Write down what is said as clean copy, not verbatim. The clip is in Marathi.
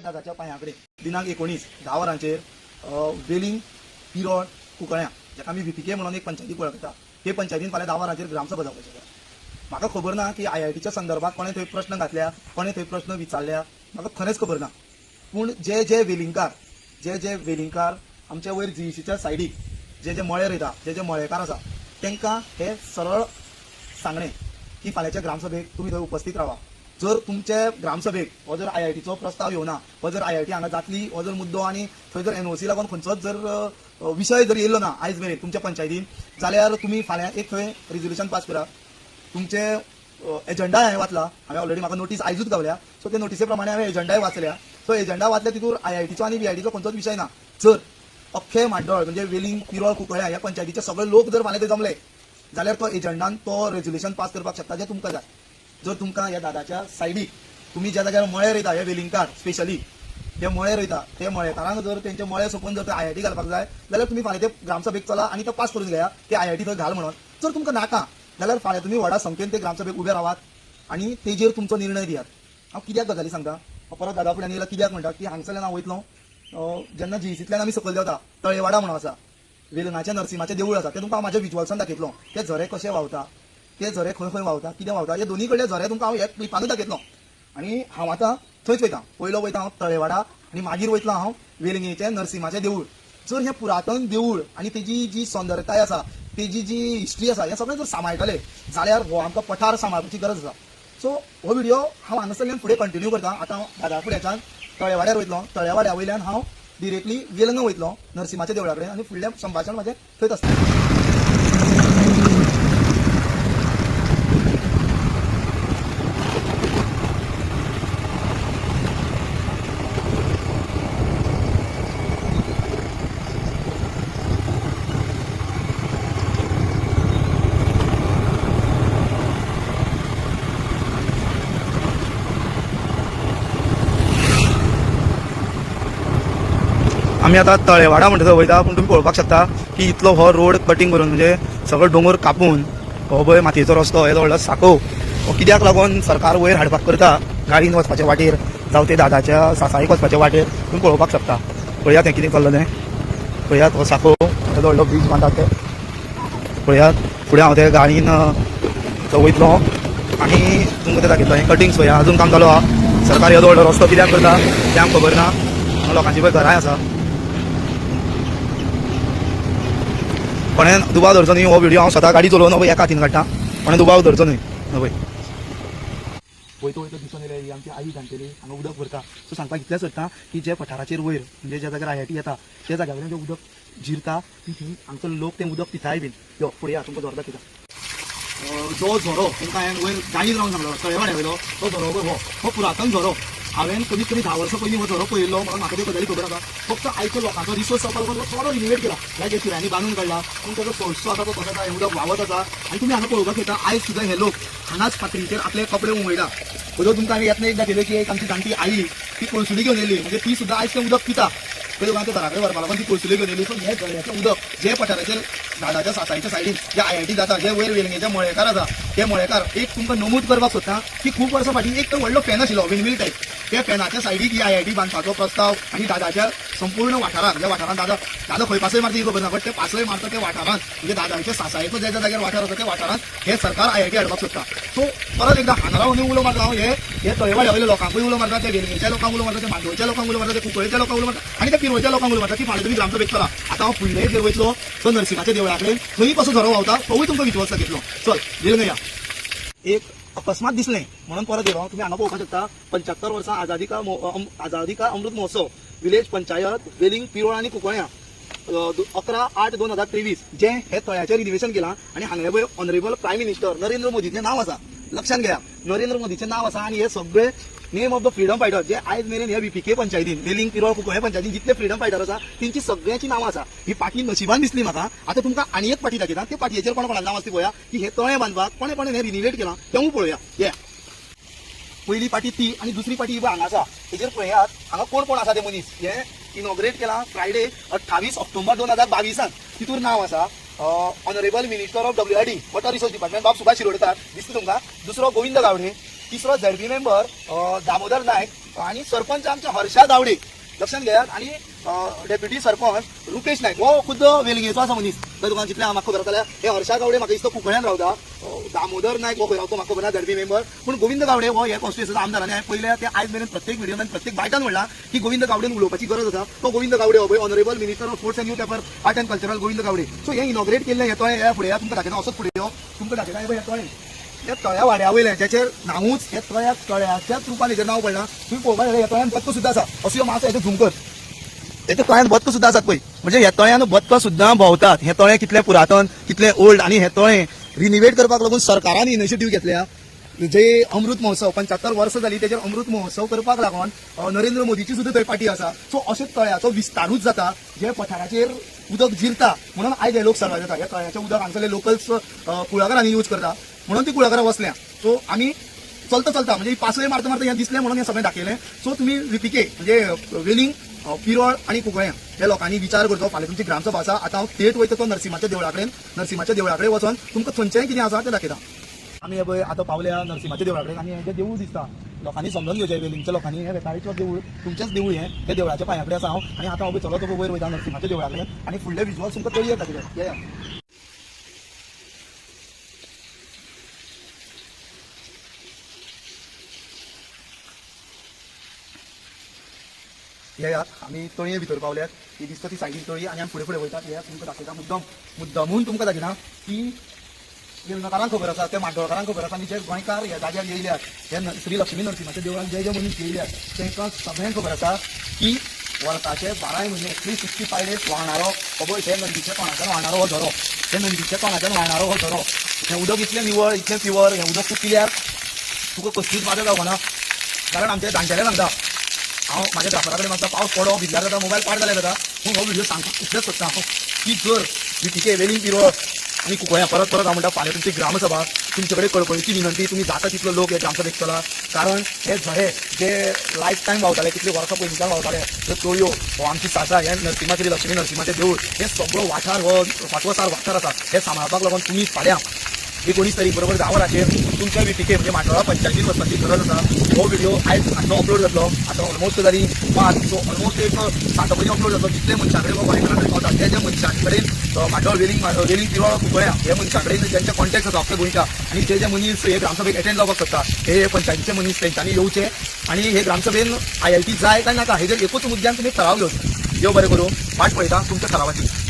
दादाच्या पांयाकडे दिनांक 19 वरांचेर वेलिंग पिरोळ कुंकळ्या जाका आमी VPK म्हणून एक पंचायती पळयता हे पंचायतीन फाल्यां 10 वरांचेर ग्रामसभा जावपाची आसा। म्हाका खबर ना की IITच्या संदर्भात कोणें थंय प्रश्न घातल्या, कोणें थंय प्रश्न विचारल्या, म्हाका खरेंच खबर ना। पूण जे वेलिंगकार आमच्या वयर GECच्या सायडीक जे मळे रोयता, जे मळेकार आसा तांकां हे सरळ सांगणें की फाल्यांच्या ग्रामसभेक तुमी थंय उपस्थित रावा। जर तुमचे ग्रामसभेक हो जर IITचो प्रस्ताव येवना, हो जर IIT हांगा जातली हो जर मुद्दो आनी थंय जर NOC लागून खंयचोच जर विशय जर येयलो ना आयज मेरेन तुमच्या पंचायतीन, जाल्यार तुमी फाल्यां एक थंय रिजोल्युशन पास करा। तुमचे एजंडाय हांवें वाचला, हांवें ऑलरेडी म्हाका नोटीस आयजूच गावल्या, सो ते नोटिसे प्रमाणे हांवें एजंडाय वाचल्या। सो एजंडा वाचल्या तितूर IITचो आनी VITचो खंयचोच विशय ना। जर अख्खे माड्डोळ म्हणजे वेलिंग पिरोळ कुंकळ्या ह्या पंचायतीचे सगळे लोक जर फाल्यां ते जमले जाल्यार तो एजंडान तो रेजोल्युशन पास करपाक शकता जे तुमकां जाय। जर तुमकां ह्या दादाच्या सायडीक तुमी ज्या जाग्यार मळे रोयता, हे वेलिंगकार स्पेशली जे मळे रोयता ते मळेकारांक जर तेंचे मळे सोंपोवन जर ते IIT घालपाक जाय जाल्यार तुमी फाल्यां ते ग्रामसभेक चला आनी तो पास करून घेया की IIT थंय घाल म्हणून। जर तुमकां नाका जाल्यार फाल्यां तुमी व्हडा संख्येन ते ग्रामसभेक उबे रावात आनी तेजेर तुमचो निर्णय दियात। हांव कित्याक गजाली सांगता, हांव परत दादा फुड्यान येयला कित्याक म्हणटा की हांगसरल्यान हांव वयतलो जेन्ना GECतल्यान आमी सकयल देंवता तळेवाडा म्हणून आसा, वेलंगाचें नरसिंहाचें देवूळ आसा, तें तुमकां हांव म्हाज्या विज्युअल्सान दाखयतलो। ते झरे कशे व्हांवता, ते झरे खंय खंय व्हांवता, कितें व्हांवता, हे दोनी कडले झरे तुमकां हांव ह्या क्लिपानूच दाखयतलो। आनी हांव आतां थंयच वयता, पयलो वयता हांव तळेवाडा आनी मागीर वयतलो हांव वेलंगेचें नरसिंहाचें देवूळ। जर हें पुरातन देवूळ आनी तेजी जी सौंदर्यताय आसा, तेजी जी हिस्ट्री आसा, हें सगळें जर सांबाळटले जाल्यार हो आमकां पठार सांबाळपाची गरज आसा। सो हो व्हिडिओ हांव हांगासरल्यान फुडें कंटिन्यू करता। आतां हांव दादा फुड्याच्यान तळेवाड्यार वयतलो, तळेवाड्या वयल्यान हांव डिरेक्टली वेलंगा वयतलो नरसिंहाच्या देवळा कडेन आनी फुडलें संभाशण म्हाजें थंयच आसता। आमी आतां तळेवाडा म्हणटा थंय वयता, पूण तुमी पळोवपाक शकता की इतलो हो रोड कटींग करून म्हणजे सगळो दोंगर कापून हो पळय मातयेचो रस्तो, येदो व्हडलो सांको हो कित्याक लागून सरकार वयर हाडपाक करता गाडीन वचपाच्या वाटेर जावं ते दादाच्या सासाईक वचपाच्या वाटेर तुमी पळोवपाक शकता। पळयात हें कितें चल्लां तें, पळयात हो सांको येदो व्हडलो ब्रीज बांदतात ते पळयात। फुडें हांव ते गाडीन थंय वयतलो आनी तुमकां तें दाखयतलो। हें कटींग पळया अजून काम चालू आहा। सरकार येदो व्हडलो रस्तो कित्याक करता तें आमकां खबर ना, लोकांची पळय घरांय आसा। कोणें दुबाव धरचो न्ही, हो व्हिडिओ हांव स्वता गाडी चलोवन एका हातीन काडटा, कोणें दुबाव धरचो न्ही। पळय वयता वयता दिसून येयलें ही आमची आई जाणटेली हांगा उदक भरता। सो सांगपाक इतलें सोदता की जे पठाराचेर वयर म्हणजे ज्या जाग्यार IIT येता त्या जाग्या वयल्यान जें उदक जिरता हांगचो लोक तें उदक पिताय बीन। यो फुडें तुमकां झरो दाखयता। जो झरो तुमकां हांवें वयर गाडीन रावन सांगलो तळेवाड्या वयलो तो झरो पळय हो पुरातन झरो। हांवें कमीत कमी 10 वर्सां पयलीं हो झरो पळयल्लो, म्हाका त्यो गजाली खबर आसा। फक्त आयच्या लोकांचो रिसोर्स जावपा लागून थोडो रिनिवेट केला, लायक शिऱ्यांनी बांदून काडला, पूण ताजो सोर्स आसा तो कसो आसा, हें उदक व्हांवत आसा। आनी तुमी हांगा पळोवपाक येता आयज सुद्दां हे लोक हांगाच फातरीचेर आपले कपडे उमळटा। पयलो तुमकां हांवें येतना एक दाखयलें की एक आमची जाणटी आई ती कळसुली घेवन येयली, म्हणजे ती सुद्दां आयज तें उदक पिता। पयलो तुमकां घरा कडेन व्हरपा लागून ती कळसुली घेवन येयली। सो हें गळ्याचें उदक जे पठाराचेर दादाच्या सासाईच्या सायडीन जे IIT जाता, जे वयर वेलंगेचे मळेकार आसा ते मळेकार एक तुमकां नमूद करपाक सोदता की खूब वर्सां फाटीं एक तो व्हडलो फॅन आशिल्लो विंडमील टायप, त्या फॅनाच्या सायडीक ही IIT बांदपाचो प्रस्ताव आनी दादाच्या संपूर्ण वाठारांत ज्या वाठारांत दादा खंय पासय मारता ही खबर ना, बट ते पासय मारता त्या वाठारांत म्हणजे दादाच्या सासायेचो ज्या जाग्यार वाठार आसा त्या वाठारांत हे सरकार IIT हाडपाक सोदता। सो परत एकदां हांगारावनूय उलो मारता हांव, हे तळेवाड्या वयल्या लोकांकूय उलो मारता, त्या वेलंगेच्या लोकांक उलो मारता, त्या मांडोळच्या लोकांक उलो मारता, त्या कुंकळेच्या लोकांक उलो मारता आनी त्या पिरोळच्या लोकांक उलो मारता की फाल्यां तुमी ग्रामसभेक करा। आतां हांव फुडले जर वयतलो तो नरसिंहाच्या देवळा कडेन, थंय कसो झरो व्हांवता तोवूय तुमकां विश्वास दाखयतलो। चल वेलंगा या। एक अकस्मात दिसलें म्हणून परत येयलो। तुमी हांगा पळोवपाक शकता 75 वर्सां आझादी का अमृत महोत्सव विलेज पंचायत वेलिंग पिरोळ आनी कुंकळ्या 11/8/2023 जे हे तळ्याचें रिनिवेशन केलां आनी हांगा पळय ऑनरेबल प्रायम मिनिस्टर नरेंद्र मोदीचें नांव आसा, लक्षात घेया नरेंद्र मोदीचें नांव आसा। आनी हे सगळे name of the freedom fighter जे आयज मेरेन हे VPK पंचायतीन वेलिंग पिरोळ कुंकळ्या पंचायतीन जितले फ्रीडम फायटर आसा तेंची सगळ्यांची नांवां आसा। ही पाटी नशिबान दिसली म्हाका। आतां तुमकां आनी एक पाटी दाखयता, त्या पाटयेचेर कोणाचें नांव आसा पळया की हे तळें बांदपाक कोणें कोणें हें रिनिवेट केलां तेवूय पळोवया। ये पयली पाटी ती आनी दुसरी पाटी ही हांगा आसा, हेजेर पळयात हांगा कोण कोण आसा ते मनीस। हे इनॉग्रेट केलां फ्रायडे 28 ऑक्टोबर 2022 तितूर नांव आसा honourable minister of WRD water resource department बाब सुभाष शिरोडकार दिसता तुमकां। दुसरो गोविंद गावडे, तिसरो झेडपी मेंबर दामोदर नायक आणि सरपंच आमचे हर्षा गावडे लक्षात घेयात आणि डेप्युटी सरपंच रुपेश नायक हो खुद्द वेलंगेचो आसा मनीस तर तुका जितलें म्हाका खबर आसलें हे हर्षा गावडे म्हाका दिसता कुंकळ्यान रावता दामोदर नायक हो खंय रावतो म्हाका खबर ना झेडपी मेंबर पूण गोविंद गावडे हो हे कॉन्स्टिट्युएन्सीचो आमदार आनी हांवें पयले ते आयज मेरेन प्रत्येक व्हिडिओन प्रत्येक बायटान म्हणला की गोविंद गावडेन उलोवपाची गरज आसा तो गोविंद गावडे हो honourable minister of sports and youth welfare art and cultural Govind Gawade so हे इनॉग्रेट केल्लें हे तळें ह्या फुडें तुमकां दाखयता असोच फुडें तुमकां दाखयता हे तळें हे तळ्या वाड्या वयलें जेचेर नांवूच हे तळ्याच्याच रुपान हेजेर नांव पडलां तुम्ही पळोवपाक गेल्यार ह्या तळ्यान बदक सुद्दां आसा असो ह्यो मातसो हेचो झुमकर हेच्या तळ्यान बदक सुद्दां आसात पळय म्हणजे ह्या तळ्यान बदक सुद्दां भोंवतात हे तळें कितलें पुरातन कितलें ओल्ड आणि हे तळें रिनिवेट करपाक लागून सरकारान इनिशिएटीव घेतल्या जे अमृत महोत्सव 75 वर्सां जाली तेजेर अमृत महोत्सव करपाक लागून नरेंद्र मोदीची सुद्दां थंय पार्टी आसा सो अशें तळ्याचो विस्तारूच जाता जे पठाराचेर उदक जिरता म्हणून आयज हे लोक सर्वाय जाता ह्या तळ्याचें उदक हांगसरले लोकल्स कुळागरांनी यूज करता म्हणून ती कुळागरां वसल्या सो आमी चलता म्हणजे पासय मारता हें दिसलें म्हणून हें सगळें दाखयलें सो तुमी विपीके म्हणजे वेलिंग पिरोळ आणि कुंकळ्या हे लोकांनी विचार करचो फाल्यां तुमची ग्रामसभा आसा आतां हांव थेट वयता तो नरसिंहाच्या देवळा कडेन वचोन तुमकां थंयचें कितें आसा तें दाखयता आमी हे पळय आतां पावल्या नरसिंहाच्या देवळा कडेन आनी हें जें देवूळ दिसता लोकांनी समजून घेवचें वेलिंगच्या लोकांनी हे वेताळीचो देवूळ तुमचेंच देवूळ हें त्या देवळाच्या पांया कडेन आसा हांव आनी आतां हांव चलो तो वयर वयता नरसिंहाच्या देवळा कडेन आनी फुडले विज्युअल्स तुमकां तळी येता कितें येयात आमी तळये भितर पावल्यात ही दिसता ती सायडीन तळी आनी आमी फुडें फुडें वयतात हे तुमकां दाखयता मुद्दमून तुमकां दाखयना की वेलणकारांक खबर आसा ते मांडोळकारांक खबर आसा आनी जे गोंयकार ह्या जाग्यार येयल्यात हे श्री लक्ष्मी नरसिंहाच्या देवळान जे मनीस येयल्यात तांकां सगळ्यांक खबर आसा की वर्साचे 12 म्हयने 365 डेज व्हांवणारो हो हे नंदीच्या तोंडाच्यान व्हांवणारो हो झरो हे नंदीच्या तोंडाच्यान व्हांवणारो हो झरो हें उदक इतलें निवळ इतलें प्युअर हें उदक पिल्यार तुका कसलीच बाधा जावना कारण आमचे जाणटेले सांगता हांव म्हाज्या ग्राफरा कडेन मागता पावस पडो भिजल्यार जाता मोबायल पाड जाल्यार जाता पूण हो व्हिडिओ सांगता इतलेंच सोदता हांव की जर विटीके वेलिंग पिरोळ आनी कुंकळ्या परत हांव म्हणटा फाल्यां तुमची ग्रामसभा तुमचे कडेन कळकळीची विनंती तुमी जाता तितलो लोक हे ग्रामसभेक चला कारण हे झरे जे लायफ टायम व्हांवताले कितले वर्सां पयलींच्यान व्हांवताले त्यो तळयो हो आमची सासा हे नरसिंहा श्री लक्ष्मी नरसिंहाचें देवूळ हे सगळो वाठार हो फाटवसार वाठार आसा हे सांबाळपाक लागून तुमी फाल्यां 19 तारीख बरोबर 10 वरांचेर तुमच्या विटीके म्हणजे मांडोळा पंचायतीन वचपाची गरज आसा हो व्हिडिओ आयज आतां अपलोड जातलो आतां ऑलमोस्ट जाली 5 सो ऑलमोस्ट एक 7 पर्यंत अपलोड जातलो जितले मनशा कडेन गोंयकारा कडेन पावता त्या मनशां कडेन मांडोळ वेलिंग पिरोळ कुंकळ्या हे मनशा कडेन ज्यांचे कॉन्टॅक्ट आसा आपल्या गोंयच्या आनी जे मनीस हे ग्रामसभेक अटेंड जावपाक शकता हे पंचायतीचे मनीस तेंच्यांनी येवचे आनी हे ग्रामसभेन IIT जाय काय नाका हेजेर एकूच मुद्द्यान तुमी ठराव घेवचो देव बरें करूं वाट पळयता तुमच्या ठरावाची